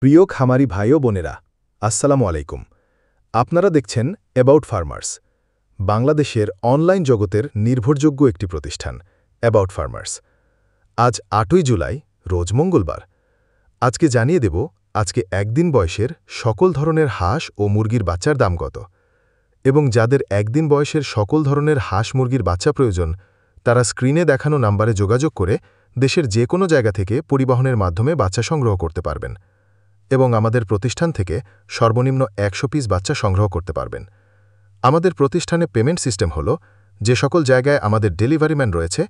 প্রিয় খামারি ভাই ও বোনেরা, আসসালামু আলাইকুম। আপনারা দেখছেন অ্যাবাউট ফার্মার্স, বাংলাদেশের অনলাইন জগতের নির্ভরযোগ্য একটি প্রতিষ্ঠান অ্যাবাউট ফার্মার্স। আজ ৮ই জুলাই, রোজ মঙ্গলবার। আজকে জানিয়ে দেব আজকে একদিন বয়সের সকল ধরনের হাঁস ও মুরগির বাচ্চার দাম কত, এবং যাদের একদিন বয়সের সকল ধরনের হাঁস মুরগির বাচ্চা প্রয়োজন তারা স্ক্রিনে দেখানো নাম্বারে যোগাযোগ করে দেশের যে কোনো জায়গা থেকে পরিবহনের মাধ্যমে বাচ্চা সংগ্রহ করতে পারবেন এবং আমাদের প্রতিষ্ঠান থেকে সর্বনিম্ন ১০০ পিস বাচ্চা সংগ্রহ করতে পারবেন। আমাদের প্রতিষ্ঠানে পেমেন্ট সিস্টেম হল, যে সকল জায়গায় আমাদের ডেলিভারি ম্যান রয়েছে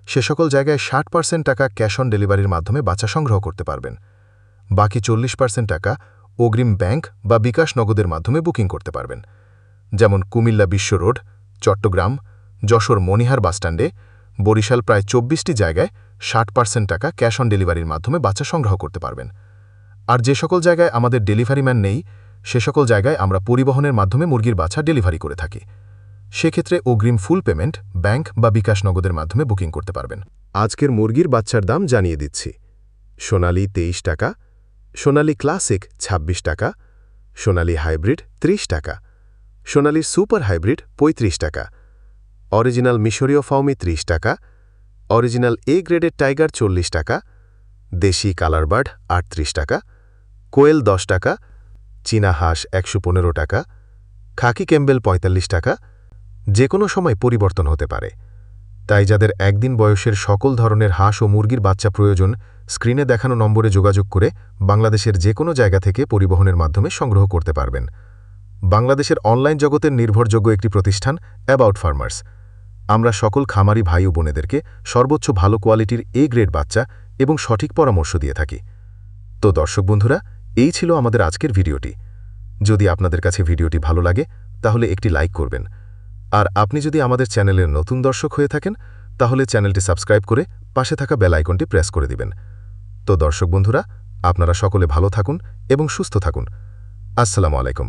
সে সকল জায়গায় ৬০% টাকা ক্যাশ অন ডেলিভারির মাধ্যমে বাচ্চা সংগ্রহ করতে পারবেন। বাকি ৪০% টাকা অগ্রিম ব্যাংক বা বিকাশ নগদের মাধ্যমে বুকিং করতে পারবেন। যেমন কুমিল্লা বিশ্ব রোড, চট্টগ্রাম, যশোর মনিহার বাসস্ট্যান্ডে, বরিশাল প্রায় ২৪টি জায়গায় ৬০% টাকা ক্যাশ অন ডেলিভারির মাধ্যমে বাচ্চা সংগ্রহ করতে পারবেন। আর যে সকল জায়গায় আমাদের ডেলিভারি ম্যান নেই সে সকল জায়গায় আমরা পরিবহনের মাধ্যমে মুরগির বাচ্চা ডেলিভারি করে থাকি। সেক্ষেত্রে অগ্রিম ফুল পেমেন্ট ব্যাংক বা বিকাশ নগদের মাধ্যমে বুকিং করতে পারবেন। আজকের মুরগির বাচ্চার দাম জানিয়ে দিচ্ছি। সোনালী ২৩ টাকা, সোনালী ক্লাসিক ২৬ টাকা, সোনালী হাইব্রিড ৩০ টাকা, সোনালী সুপার হাইব্রিড ৩৫ টাকা, অরিজিনাল মিশরীয় ফাউমি ৩০ টাকা, অরিজিনাল এ গ্রেডের টাইগার ৪০ টাকা, দেশি কালারবার্ড ৩৮ টাকা, কোয়েল ১০ টাকা, চীনা হাঁস ১১৫ টাকা, খাকি ক্যাম্বেল ৪৫ টাকা। যে কোনো সময় পরিবর্তন হতে পারে, তাই যাদের একদিন বয়সের সকল ধরনের হাঁস ও মুরগির বাচ্চা প্রয়োজন স্ক্রিনে দেখানো নম্বরে যোগাযোগ করে বাংলাদেশের যে কোনো জায়গা থেকে পরিবহনের মাধ্যমে সংগ্রহ করতে পারবেন। বাংলাদেশের অনলাইন জগতের নির্ভরযোগ্য একটি প্রতিষ্ঠান অ্যাবাউট ফার্মার্স। আমরা সকল খামারি ভাই ও বোনেদেরকে সর্বোচ্চ ভালো কোয়ালিটির এ গ্রেড বাচ্চা এবং সঠিক পরামর্শ দিয়ে থাকি। তো দর্শক বন্ধুরা, এই ছিল আমাদের আজকের ভিডিওটি। যদি আপনাদের কাছে ভিডিওটি ভালো লাগে তাহলে একটি লাইক করবেন, আর আপনি যদি আমাদের চ্যানেলের নতুন দর্শক হয়ে থাকেন তাহলে চ্যানেলটি সাবস্ক্রাইব করে পাশে থাকা বেল আইকনটি প্রেস করে দিবেন। তো দর্শক বন্ধুরা, আপনারা সকলে ভালো থাকুন এবং সুস্থ থাকুন। আসসালামু আলাইকুম।